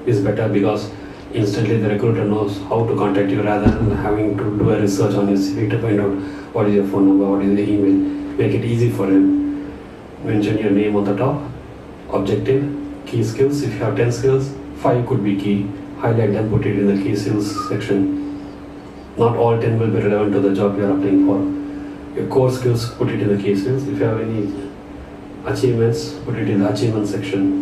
is better, because instantly the recruiter knows how to contact you rather than having to do a research on your CV to find out what is your phone number, what is the email. Make it easy for him. Mention your name on the top, objective, key skills. If you have 10 skills, 5 could be key. Highlight them, put it in the key skills section. Not all 10 will be relevant to the job you are applying for. Your core skills, put it in the key skills. If you have any achievements, put it in the achievement section.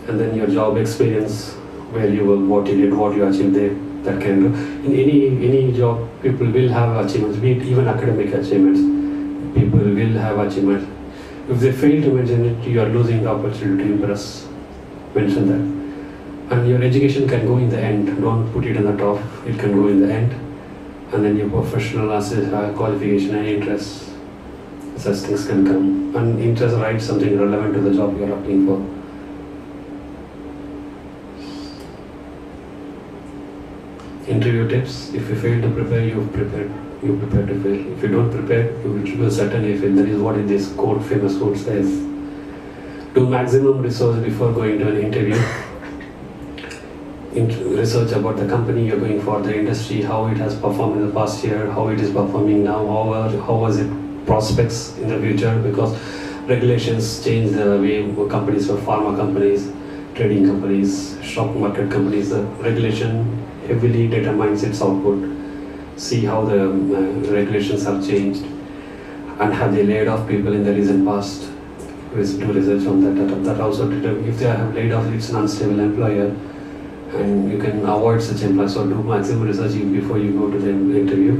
And then your job experience, where you work, what you did, what you achieved there, that kind of. In any job, people will have achievements, be it even academic achievements. People will have achievements. If they fail to mention it, you are losing the opportunity to impress. Mention that. And your education can go in the end. Don't put it on the top. It can go in the end. And then your professional qualification and interest. Such things can come. And interest, write something relevant to the job you are applying for. Interview tips. If you fail to prepare, you prepare to fail. If you don't prepare, you will certainly fail. That is what this famous quote says. Do maximum research before going to an interview. Research about the company you're going for, the industry, how it has performed in the past year, how it is performing now, how was it prospects in the future, because regulations change the way companies, for pharma companies, trading companies, stock market companies, the regulation heavily determines its output. See how the regulations have changed, and have they laid off people in the recent past. Do research on that. That also, if they have laid off, it's an unstable employer, and you can avoid such employees. So do maximum research before you go to the interview.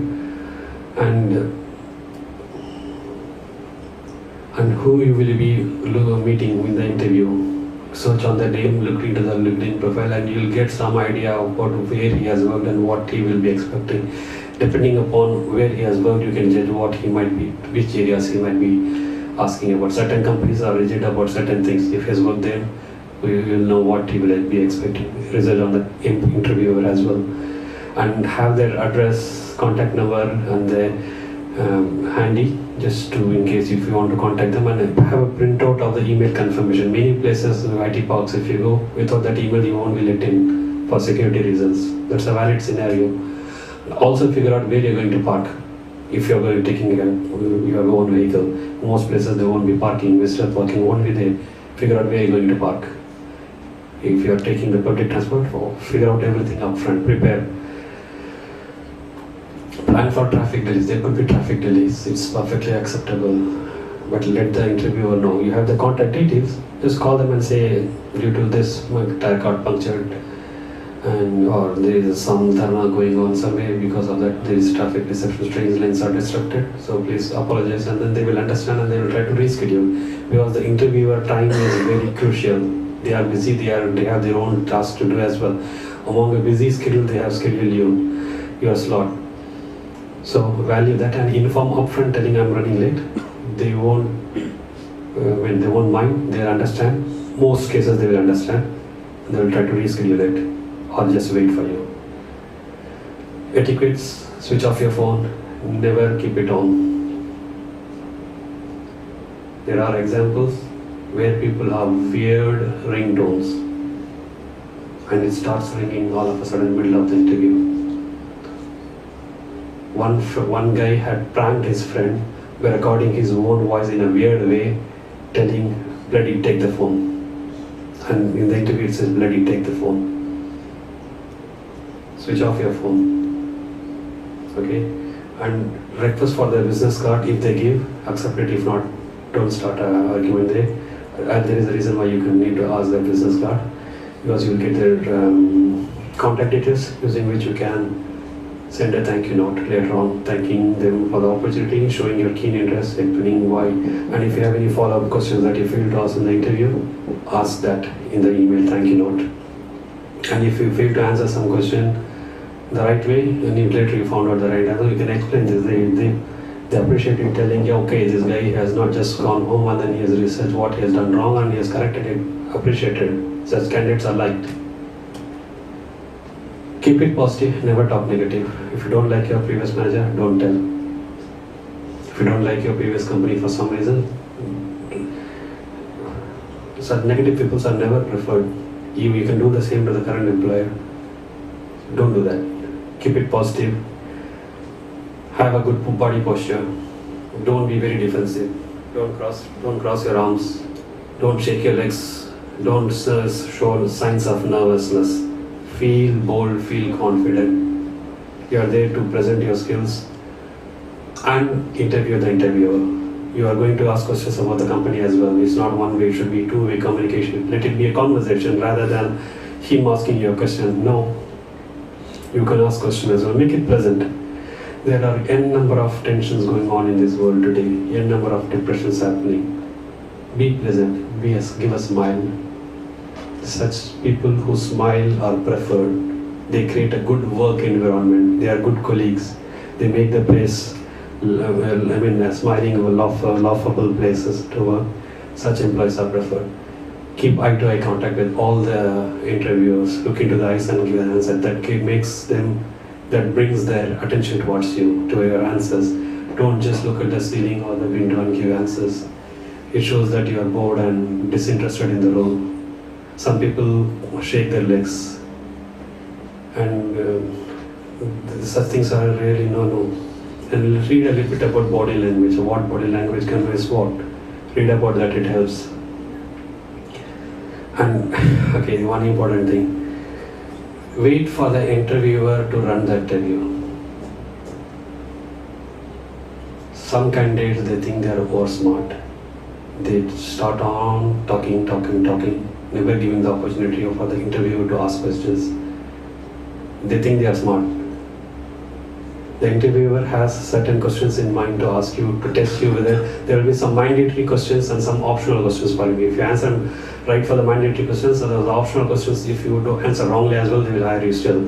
And who you will be meeting in the interview. Search on the name, look into the LinkedIn profile, and you'll get some idea about where he has worked and what he will be expecting. Depending upon where he has worked, you can judge what he might be, which areas he might be asking about. Certain companies are rigid about certain things. If he has worked there, we will know what he will be expecting. Research on the interviewer as well, and have their address, contact number, and their handy, just to in case if you want to contact them, and have a printout of the email confirmation. Many places, IT parks, if you go without that email, you won't be let in for security reasons. That's a valid scenario. Also figure out where you're going to park. If you're going taking your own vehicle, most places they won't be parking. Visitor parking won't be there. Figure out where you're going to park. If you're taking the public transport, figure out everything up front. Prepare. Plan for traffic delays. There could be traffic delays. It's perfectly acceptable. But let the interviewer know. You have the contact details. Just call them and say, due to this, my tire got punctured, or there is some dharma going on somewhere. Because of that, there is traffic disruption. Train lanes are disrupted. So please apologize, and then they will understand and they will try to reschedule. Because the interviewer time is very crucial. They are busy. They have their own tasks to do as well. Among a busy schedule, they have scheduled your slot. So value that and inform upfront, telling I'm running late. They won't they won't mind. They'll understand. Most cases they will understand. They will try to reschedule it or just wait for you. Etiquettes: switch off your phone. Never keep it on. There are examples where people have weird ringtones, and it starts ringing all of a sudden in the middle of the interview. One guy had pranked his friend by recording his own voice in a weird way, telling, "Bloody take the phone." And in the interview it says, "Bloody take the phone." Switch off your phone. Okay? And request for the business card. If they give, accept it. If not, don't start an argument there. And there is a reason why you can need to ask their business card, because you will get their contact details, using which you can send a thank you note later on, thanking them for the opportunity, showing your keen interest, explaining why. And if you have any follow-up questions that you failed to ask in the interview, ask that in the email thank you note. And if you fail to answer some question the right way, and if later you found out the right answer, you can explain this. They appreciate you telling, yeah, okay, this guy has not just gone home and then he has researched what he has done wrong and he has corrected it. Appreciated. Such candidates are liked. Keep it positive, never talk negative. If you don't like your previous manager, don't tell. If you don't like your previous company for some reason, such negative people are never preferred. You can do the same to the current employer. Don't do that. Keep it positive. Have a good body posture. Don't be very defensive. Don't cross your arms. Don't shake your legs. Don't show signs of nervousness. Feel bold, feel confident. You are there to present your skills and interview the interviewer. You are going to ask questions about the company as well. It's not one way, it should be two-way communication. Let it be a conversation rather than him asking you a question. No. You can ask questions as well. Make it pleasant. There are n number of tensions going on in this world today, n number of depressions happening. Be pleasant, give a smile. Such people who smile are preferred. They create a good work environment. They are good colleagues. They make the place, smiling, laughable places to work. Such employees are preferred. Keep eye-to-eye contact with all the interviewers. Look into the eyes and give an answer. That brings their attention towards you, to your answers. Don't just look at the ceiling or the window and give answers. It shows that you are bored and disinterested in the role. Some people shake their legs, and such things are really no. And read a little bit about body language. What body language conveys what. Read about that, it helps. And okay, one important thing. Wait for the interviewer to run the interview. Some candidates, they think they are over smart. They start on talking, never giving the opportunity for the interviewer to ask questions. They think they are smart. The interviewer has certain questions in mind to ask you, to test you whether there will be some mandatory questions and some optional questions for you. If you answer right for the mandatory questions, and the optional questions, if you do answer wrongly as well, they will hire you still.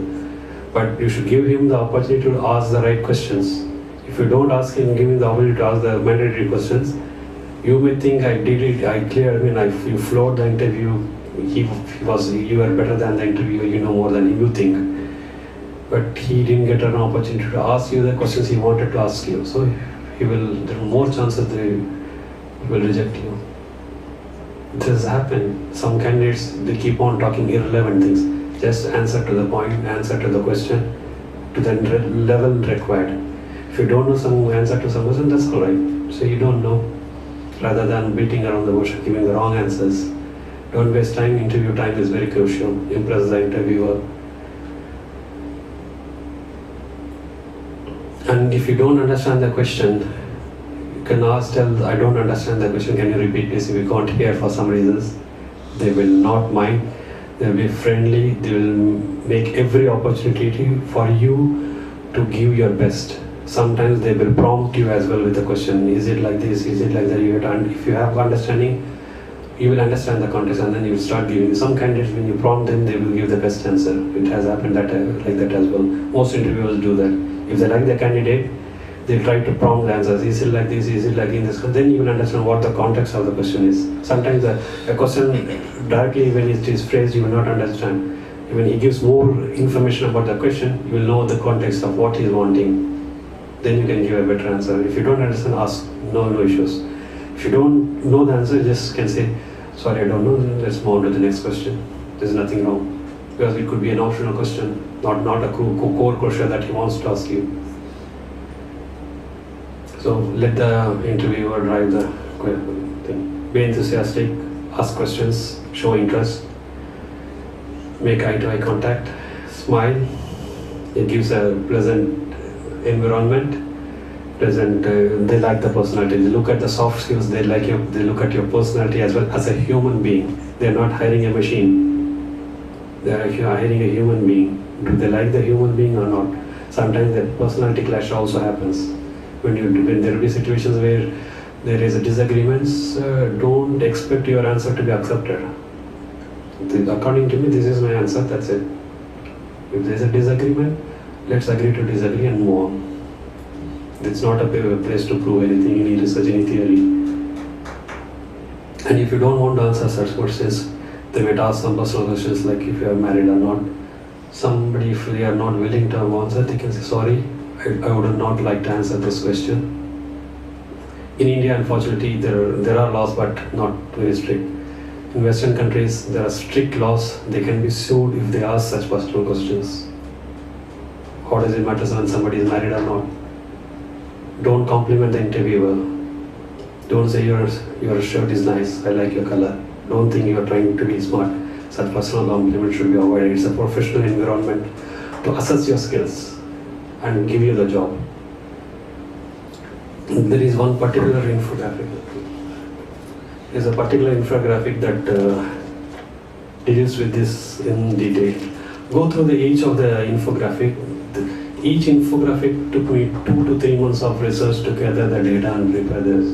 But you should give him the opportunity to ask the right questions. If you don't ask him, give him the opportunity to ask the mandatory questions, you may think you floored the interview, you were better than the interviewer, you know more than you think. But he didn't get an opportunity to ask you the questions he wanted to ask you. So there are more chances he will reject you. This has happened. Some candidates, they keep on talking irrelevant things. Just answer to the point, answer to the question, to the level required. If you don't know some answer to some question, that's alright. So you don't know. Rather than beating around the bush, giving the wrong answers. Don't waste time. Interview time is very crucial. Impress the interviewer. And if you don't understand the question, you can tell, I don't understand the question, can you repeat this? If you can't hear for some reasons, they will not mind. They will be friendly. They will make every opportunity for you to give your best. Sometimes they will prompt you as well with the question, is it like this, is it like that? If you have understanding, you will understand the context, and then you will start giving. Some candidates, when you prompt them, they will give the best answer. It has happened like that as well. Most interviewers do that. If they like the candidate, they try to prompt the answers. Is it like this? Is it like in this? Then you will understand what the context of the question is. Sometimes a question directly, when it is phrased, you will not understand. When he gives more information about the question, you will know the context of what he is wanting. Then you can give a better answer. If you don't understand, ask. No issues. If you don't know the answer, just can say, sorry, I don't know. Let's move on to the next question. There's nothing wrong. Because it could be an optional question, not a core question that he wants to ask you. So let the interviewer drive the thing. Be enthusiastic, ask questions, show interest, make eye-to-eye contact, smile. It gives a pleasant environment. They like the personality. They look at the soft skills. They look at your personality as well as a human being. They're not hiring a machine. They are hiring a human being. Do they like the human being or not? Sometimes the personality clash also happens. When there will be situations where there is a disagreements, don't expect your answer to be accepted. According to me, this is my answer, that's it. If there is a disagreement, let's agree to disagree and move on. It's not a place to prove anything, any research, any theory. And if you don't want to answer such questions, they might ask some personal questions like if you are married or not. Somebody, if they are not willing to answer, they can say, sorry, I would not like to answer this question. In India, unfortunately, there are laws, but not very strict. In Western countries, there are strict laws. They can be sued if they ask such personal questions. How does it matter when somebody is married or not? Don't compliment the interviewer. Don't say your shirt is nice, I like your color. Don't think you are trying to be smart. Such personal compliment should be avoided. It's a professional environment to assess your skills and give you the job. There is one particular infographic. There's a particular infographic that deals with this in detail. Go through each of the infographic. Each infographic took me 2 to 3 months of research to gather the data and prepare this.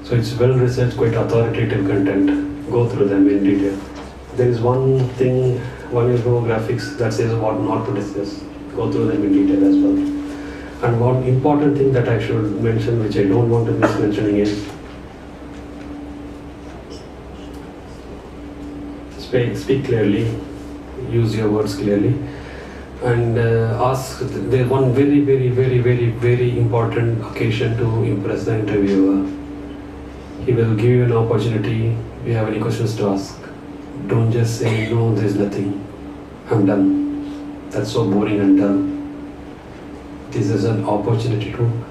So it's well researched, quite authoritative content. Go through them in detail. There is one infographics that says what not to discuss. Go through them in detail as well. And one important thing that I should mention, which I don't want to miss mentioning, is speak clearly, use your words clearly, and ask. There's one very important occasion to impress the interviewer. He will give you an opportunity. If you have any questions to ask, don't just say no, there's nothing, I'm done. That's so boring and dull. This is an opportunity to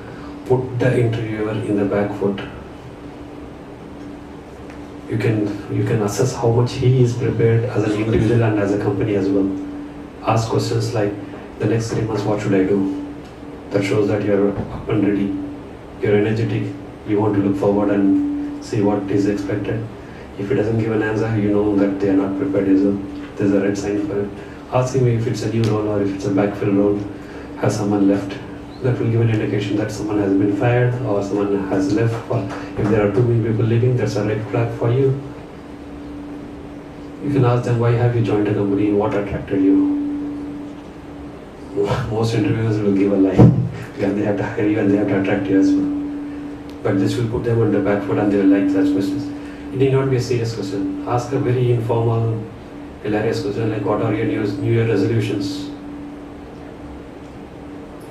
put the interviewer in the back foot. You can assess how much he is prepared as an individual and as a company as well. Ask questions like, the next 3 months what should I do? That shows that you're up and ready. You're energetic. You want to look forward and see what is expected. If he doesn't give an answer, you know that they are not prepared as well. There's a red sign for it. Ask him if it's a new role or if it's a backfill role. Has someone left? That will give an indication that someone has been fired or someone has left. Or if there are too many people leaving, that's a red flag for you. You can ask them, why have you joined a company? What attracted you? Most interviewers will give a lie. Because they have to hire you and they have to attract you as well. But this will put them on the back foot and they will like such questions. It need not be a serious question. Ask a very informal, hilarious question like, what are your New Year resolutions?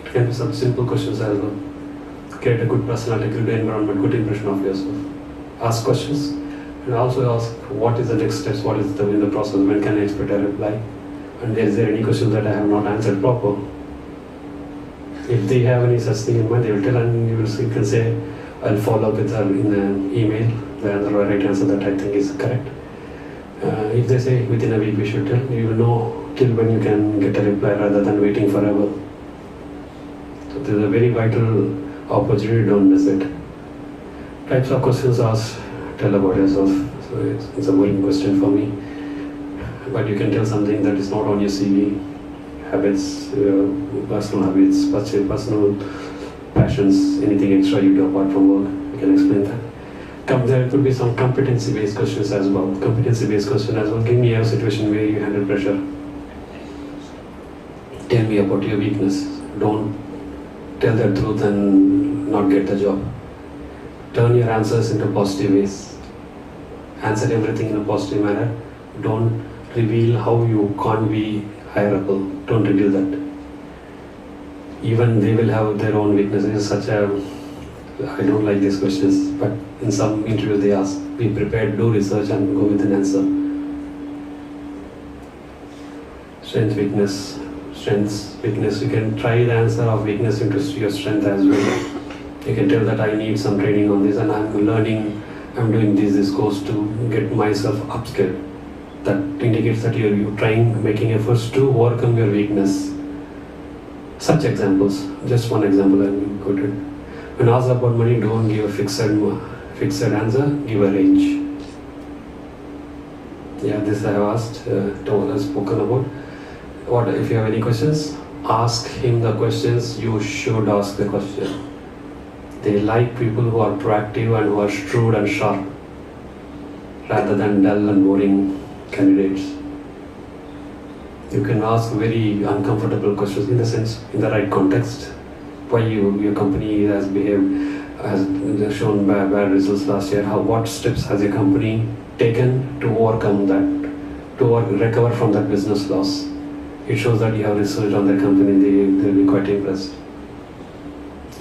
It can be some simple questions as well. Create a good personality, good environment, good impression of yourself. Ask questions and also ask, what is the next steps, what is in the process, when can I expect a reply? And is there any question that I have not answered proper? If they have any such thing in mind, they will tell, and you can say, I'll follow up with her in an email, the right answer that I think is correct. If they say within a week we should tell, you will know till when you can get a reply rather than waiting forever. So this is a very vital opportunity, don't miss it. Types of questions asked, tell about yourself. So it's a boring question for me. But you can tell something that is not on your CV. Habits, personal habits, personal passions, anything extra you do apart from work, you can explain that. There could be some competency-based questions as well. Competency-based question as well. Give me a situation where you handle pressure. Tell me about your weakness. Don't tell the truth and not get the job. Turn your answers into positive ways. Answer everything in a positive manner. Don't reveal how you can't be hireable. Don't reveal that. Even they will have their own weaknesses. I don't like these questions, but in some interviews they ask, be prepared, do research and go with an answer. Strength, weakness, strengths, weakness. You can try the answer of weakness into your strength as well. You can tell that I need some training on this and I'm learning, I'm doing this course to get myself upskilled. That indicates that you're trying, making efforts to overcome your weakness. Such examples, just one example I'm quoted. When asked about money, don't give a fixed answer, give a range. Yeah, this I have asked, spoken about. What if you have any questions? Ask him the questions. You should ask the question. They like people who are proactive and who are shrewd and sharp, rather than dull and boring candidates. You can ask very uncomfortable questions in the sense, in the right context. Why your company has shown bad results last year. What steps has your company taken to overcome that, to recover from that business loss? It shows that you have researched on the company. They'll be quite impressed.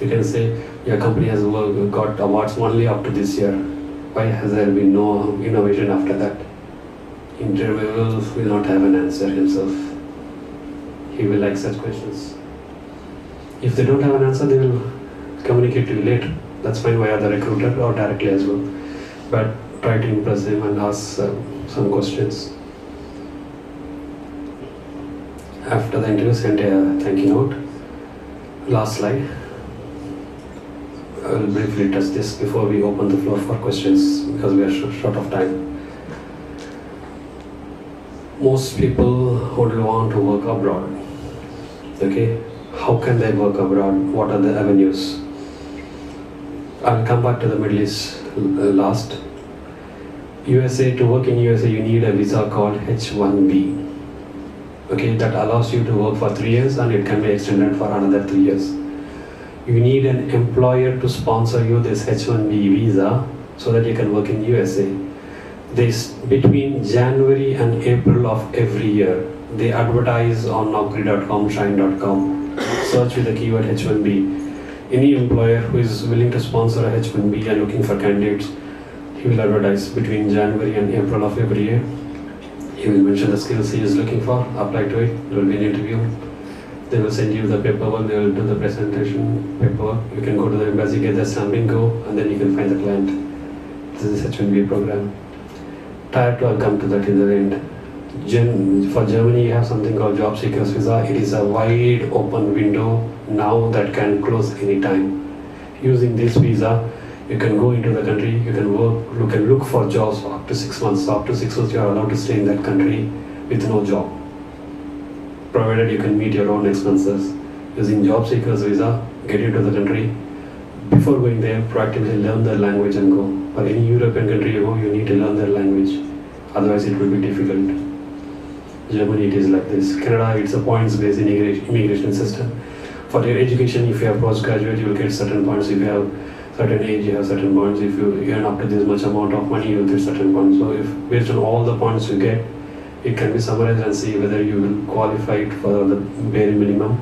You can say your company has got awards only up to this year. Why has there been no innovation after that? Interviewer will not have an answer himself. He will like such questions. If they don't have an answer, they will communicate to you later. That's fine via the recruiter or directly as well. But try to impress him and ask some questions. After the interview, send a thank you note. Last slide. I will briefly touch this before we open the floor for questions because we are short of time. Most people would want to work abroad. Okay, how can they work abroad? What are the avenues? I'll come back to the Middle East last. USA, to work in USA, you need a visa called H1B. Okay, that allows you to work for 3 years and it can be extended for another 3 years. You need an employer to sponsor you this H1B visa so that you can work in USA. Between January and April of every year, they advertise on Naukri.com, Shine.com, search with the keyword H1B. Any employer who is willing to sponsor a H1B and looking for candidates, he will advertise between January and April of every year. He will mention the skills he is looking for, apply to it, there will be an interview. They will send you the paperwork, they will do the presentation paperwork. You can go to the embassy, get the stamping, go, and then you can find the client. This is H1B program. Tier 2, I'll come to that in the end. For Germany, you have something called job seekers visa. It is a wide open window now that can close anytime. Using this visa, you can go into the country, you can work, you can look for jobs for up to 6 months. So up to 6 months, you are allowed to stay in that country with no job, provided you can meet your own expenses. Using job seekers visa, get into the country. Before going there, proactively learn their language and go. For any European country you go, you need to learn their language. Otherwise, it will be difficult. Germany, it is like this. Canada, it's a points-based immigration system. For your education, if you have postgraduate, you will get certain points. If you have certain age, you have certain points. If you earn up to this much amount of money, you will get certain points. So if based on all the points you get, it can be summarized and see whether you will qualify for the bare minimum.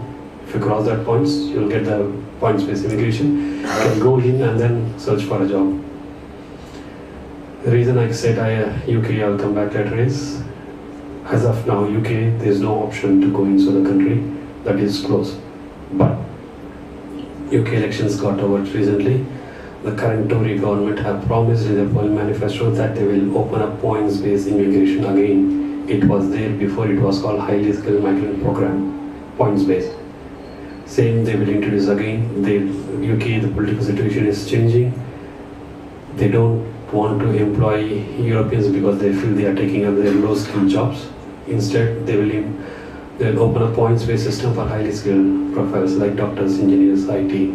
If you cross that points, you will get the points-based immigration. You can go in and then search for a job. The reason I said UK, I'll come back later, is as of now, UK, there's no option to go into the country. That is closed. But UK elections got over recently. The current Tory government have promised in their polling manifesto that they will open up points-based immigration again. It was there before, it was called Highly Skilled Migrant Program, points-based. Same they will introduce again. The UK, the political situation is changing. They don't want to employ Europeans because they feel they are taking up their low-skilled jobs. Instead, they'll open a points-based system for highly skilled profiles like doctors, engineers, IT.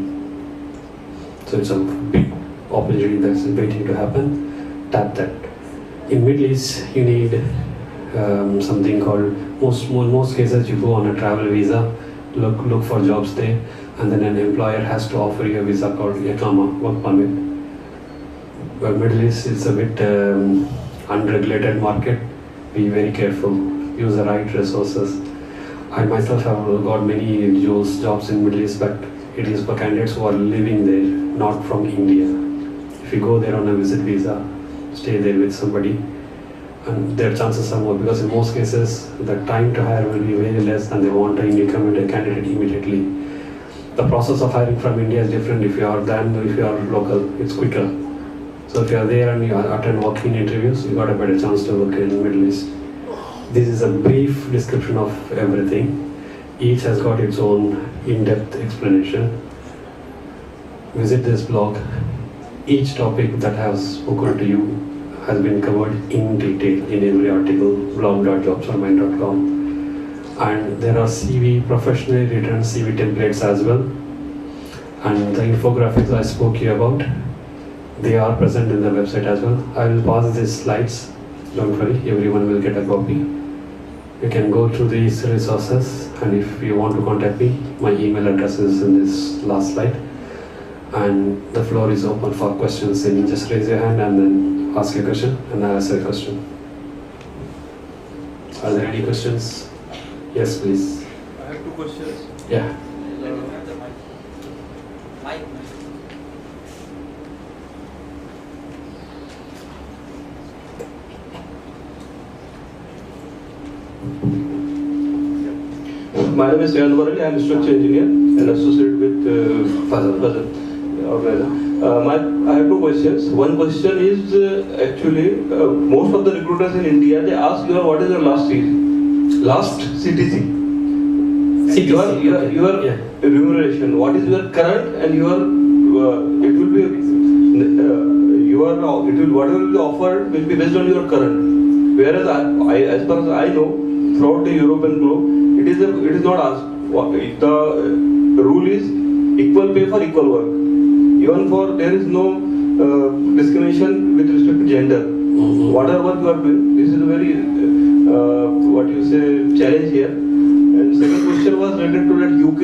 So it's a big opportunity that's waiting to happen. Tap that. In Middle East, you need something called, most cases you go on a travel visa, look for jobs there, and then an employer has to offer you a visa called Iqama, work permit. But Middle East is a bit unregulated market. Be very careful. Use the right resources. I myself have got many jobs in Middle East, but it is for candidates who are living there, not from India. If you go there on a visit visa, stay there with somebody, and their chances are more, because in most cases the time to hire will be very less and they want a candidate immediately. The process of hiring from India is different if you are local, it's quicker. So if you are there and you attend walk-in interviews, you got a better chance to work in the Middle East. This is a brief description of everything. Each has got its own in-depth explanation. Visit this blog. Each topic that I have spoken to you has been covered in detail in every article, blog.jobsformine.com. And there are professionally written CV templates as well. And the infographics I spoke to you about, they are present in the website as well. I will pass these slides. Don't worry, everyone will get a copy. You can go through these resources, and if you want to contact me, my email address is in this last slide. And the floor is open for questions. And you just raise your hand and then ask a question, and I'll answer a question. Are there any questions? Yes, please. I have 2 questions. Yeah. My name is Sayan Varali. I am a structural engineer and associated with Fazal organizer. I have two questions. One question is actually most of the recruiters in India, they ask you what is your last CTC. Your remuneration. What is your current and your it will be whatever will be offered will be based on your current. Whereas as far as I know, throughout the European globe, it is not asked. The rule is equal pay for equal work. Even for there is no discrimination with respect to gender. Whatever work you are doing, this is a very challenge here. And second question was related to that UK.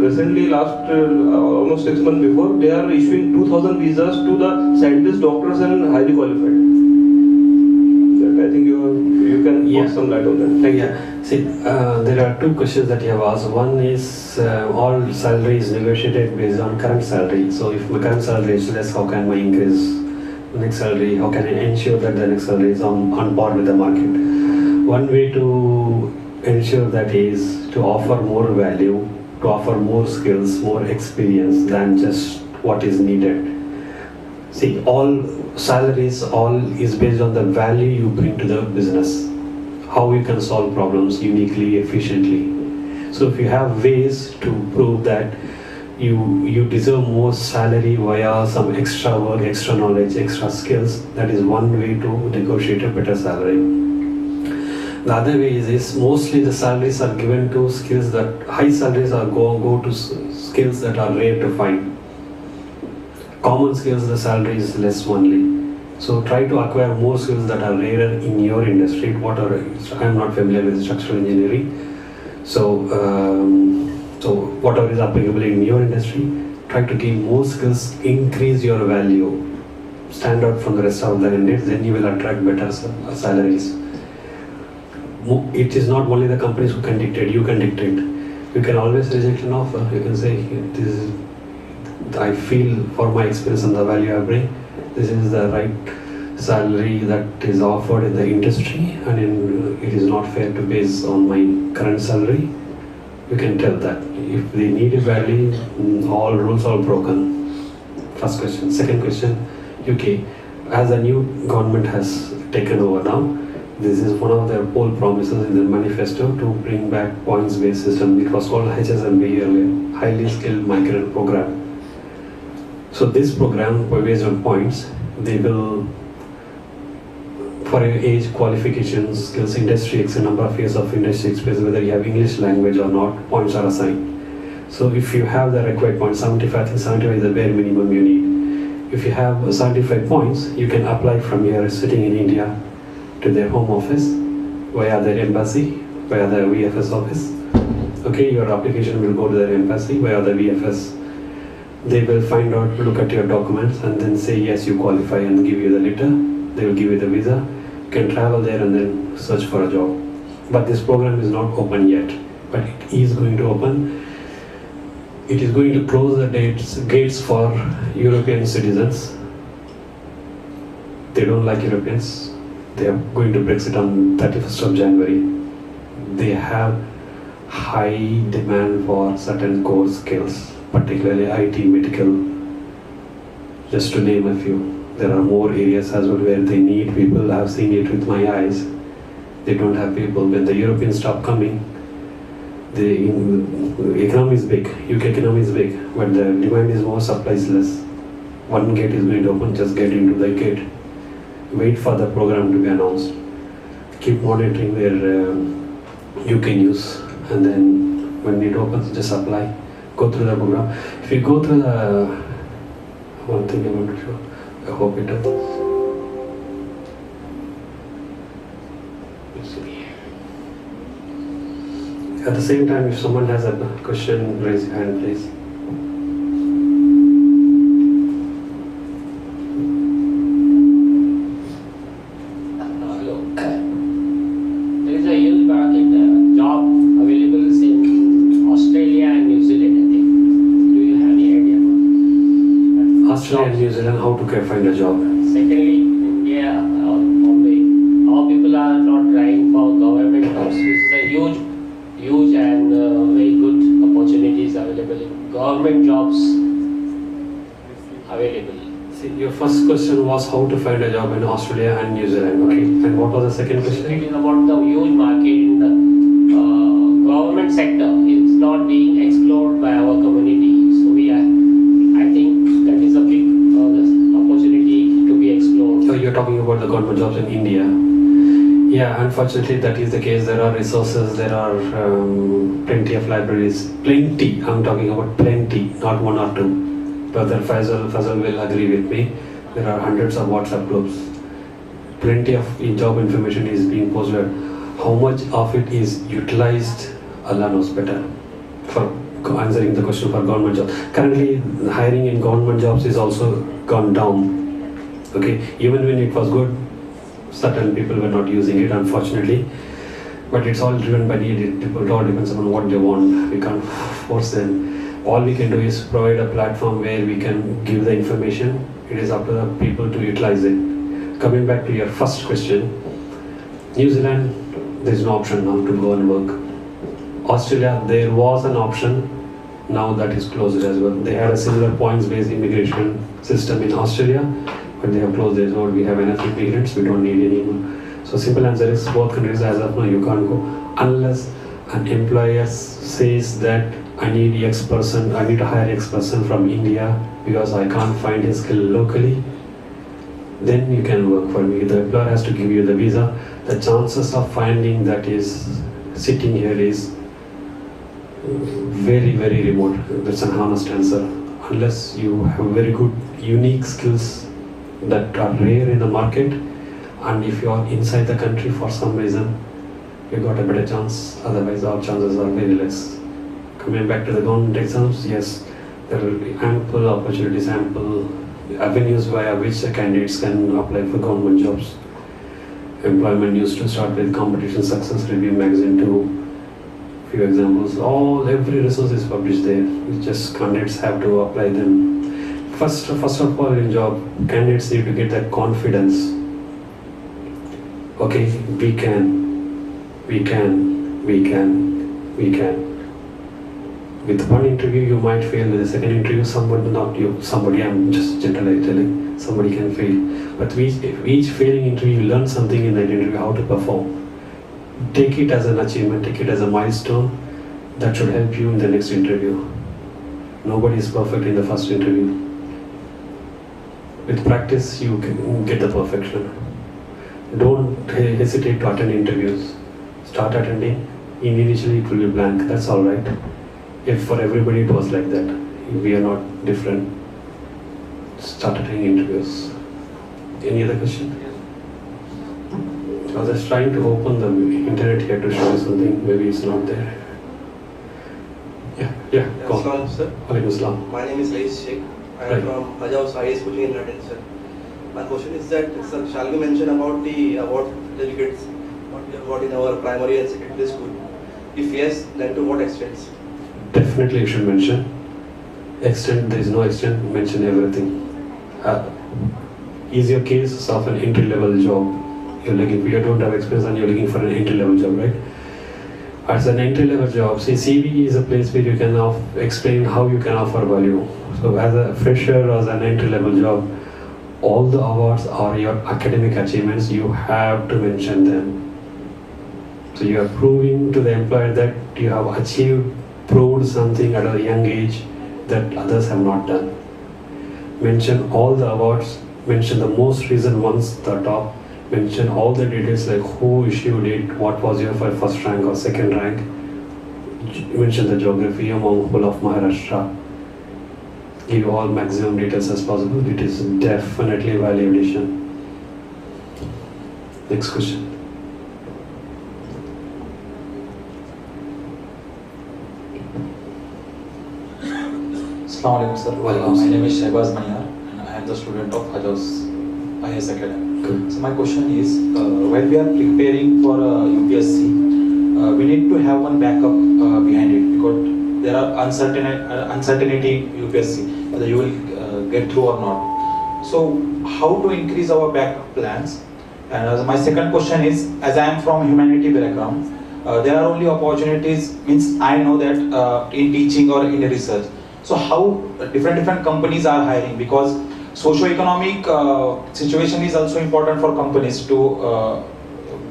Recently, last almost 6 months before, they are issuing 2,000 visas to the scientists, doctors, and highly qualified. That I think you can put some light on that. Thank you. See, there are two questions that you have asked. One is all salary is negotiated based on current salary. So if my current salary is less, how can I increase the next salary? How can I ensure that the next salary is on par with the market? One way to ensure that is to offer more value, to offer more skills, more experience than just what is needed. See, all salaries, all is based on the value you bring to the business, how you can solve problems uniquely, efficiently. So if you have ways to prove that you deserve more salary via some extra work, extra knowledge, extra skills, that is one way to negotiate a better salary. The other way is mostly the salaries are given to skills that high salaries are go to skills that are rare to find. Common skills, the salary is less only. So try to acquire more skills that are rarer in your industry. I am not familiar with structural engineering. So whatever is applicable in your industry, try to gain more skills, increase your value, stand out from the rest of the index, then you will attract better salaries. It is not only the companies who can dictate, you can dictate. You can always reject an offer. You can say, I feel for my experience and the value I bring, this is the right salary that is offered in the industry, and it is not fair to base on my current salary. You can tell that. If they need a value, all rules are broken. First question. Second question, UK. As a new government has taken over now, this is one of their bold promises in their manifesto to bring back points-based system. It was called HSMP earlier, Highly Skilled Migrant Program. So this program, based on points, they will, for your age, qualifications, skills, industry, a number of years of industry experience, whether you have English language or not, points are assigned. So if you have the required points, 75, I think 75 is the bare minimum you need. If you have 75 points, you can apply from here sitting in India to their home office, via their embassy, via the VFS office. Okay, your application will go to their embassy via the VFS. They will find out, look at your documents and then say yes, you qualify, and give you the letter. They will give you the visa. You can travel there and then search for a job. But this program is not open yet, but it is going to open. It is going to close the gates for European citizens. They don't like Europeans. They are going to Brexit on 31st of January. They have high demand for certain core skills, particularly IT, medical, just to name a few. There are more areas as well where they need people. I have seen it with my eyes. They don't have people. When the Europeans stop coming, the economy is big, UK economy is big, but the demand is more, supply is less. One gate is going to open, just get into the gate. Wait for the program to be announced. Keep monitoring their UK news, and then when it opens, just apply. Go through the program. If you go through the, one thing I want to show, I hope it does. Let's see. At the same time, if someone has a question, raise your hand, please. Australia and New Zealand, how to find a job? Secondly, India or Mumbai, how people are not trying for government jobs. your first question was how to find a job in Australia and New Zealand, okay? And what was the second question? It is about the huge market in the government sector. It's not being explored by our community. So I think that is a big opportunity to be explored. So you're talking about the government jobs in India. Yeah, unfortunately that is the case. There are resources, there are plenty of libraries. Plenty, I'm talking about plenty, not one or two. Brother Faisal will agree with me. There are hundreds of WhatsApp groups. Plenty of job information is being posted. How much of it is utilized, Allah knows better. For answering the question for government jobs. Currently, hiring in government jobs is also gone down. Okay, even when it was good, certain people were not using it, unfortunately. But it's all driven by need. It all depends on what they want. We can't force them. All we can do is provide a platform where we can give the information. It is up to the people to utilize it. Coming back to your first question, New Zealand, there is no option now to go and work. Australia, there was an option, now that is closed as well. They had a similar points-based immigration system in Australia, but they have closed it. So we have enough immigrants, we don't need any more. So simple answer is both countries as of now you can't go unless an employer says that I need X person, I need to hire X person from India because I can't find his skill locally. Then you can work for me. The employer has to give you the visa. The chances of finding that is sitting here is very, very remote. That's an honest answer. Unless you have very good, unique skills that are rare in the market, and if you are inside the country for some reason, you got a better chance. Otherwise, our chances are very less. Coming back to the government exams, yes, there are ample opportunities, ample avenues via which the candidates can apply for government jobs. Employment used to start with competition success review magazine too. Few examples. Every resource is published there. It's just candidates have to apply them. First of all, in job, candidates need to get that confidence. Okay, we can. With one interview, you might fail. With the second interview, somebody, I'm just generally telling, somebody can fail. But each failing interview, you learn something in that interview, how to perform. Take it as an achievement, take it as a milestone. That should help you in the next interview. Nobody is perfect in the first interview. With practice, you can get the perfection. Don't hesitate to attend interviews. Start attending. Initially, it will be blank. That's all right. If for everybody it was like that, we are not different. Start attending interviews. Any other question? I was just trying to open the internet here to show you something. Maybe it's not there. Yeah. Go on. Assalamu sir. Walaikum assalam. My name is Rais Sheikh. I am from Hajaus IS Coaching in London, sir. My question is that, sir, shall we mention about the award delegates, what we have got in our primary and secondary school? If yes, then to what extent? Definitely you should mention. Extent, there is no extent, mention everything. Is your case of an entry-level job? You're looking, you don't have experience and you're looking for an entry-level job, right? As an entry-level job, see, CV is a place where you can explain how you can offer value. So as a fresher or as an entry-level job, all the awards are your academic achievements, you have to mention them. So you are proving to the employer that you have proved something at a young age that others have not done. Mention all the awards, mention the most recent ones, the top, mention all the details like who issued it, what was your first rank or second rank, mention the geography among whole of Maharashtra. Give all maximum details as possible. It is definitely value addition. Next question. Assalamualaikum sir. My name is Shahbaz Maniar and I am the student of Hajaus IS Academy. Good. So my question is, when we are preparing for UPSC, we need to have one backup behind it because there are uncertainty in UPSC whether you will get through or not. So how to increase our backup plans? And my second question is, as I am from humanity background, there are only opportunities, means I know that in teaching or in research. So how different companies are hiring, because socio-economic situation is also important for companies to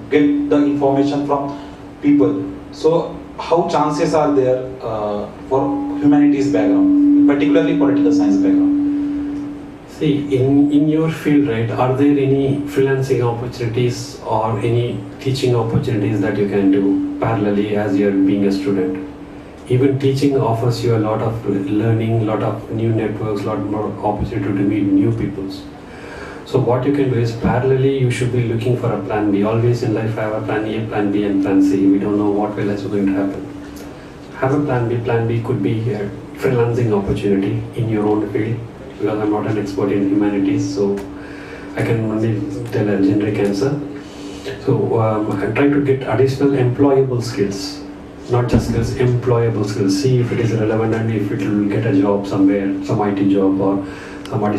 get the information from people. So how chances are there for humanities background, particularly political science background? See, in your field, right, are there any freelancing opportunities or any teaching opportunities that you can do parallelly as you're being a student? Even teaching offers you a lot of learning, lot of new networks, lot more opportunity to meet new peoples. So what you can do is parallelly you should be looking for a plan B. Always in life have a plan A, plan B and plan C. We don't know what else is going to happen. Have a plan B. Plan B could be a freelancing opportunity in your own field, because I'm not an expert in humanities, so I can only tell a generic answer. So I'm trying to get additional employable skills, not just skills, employable skills. See if it is relevant and if it will get a job somewhere, some IT job or some additional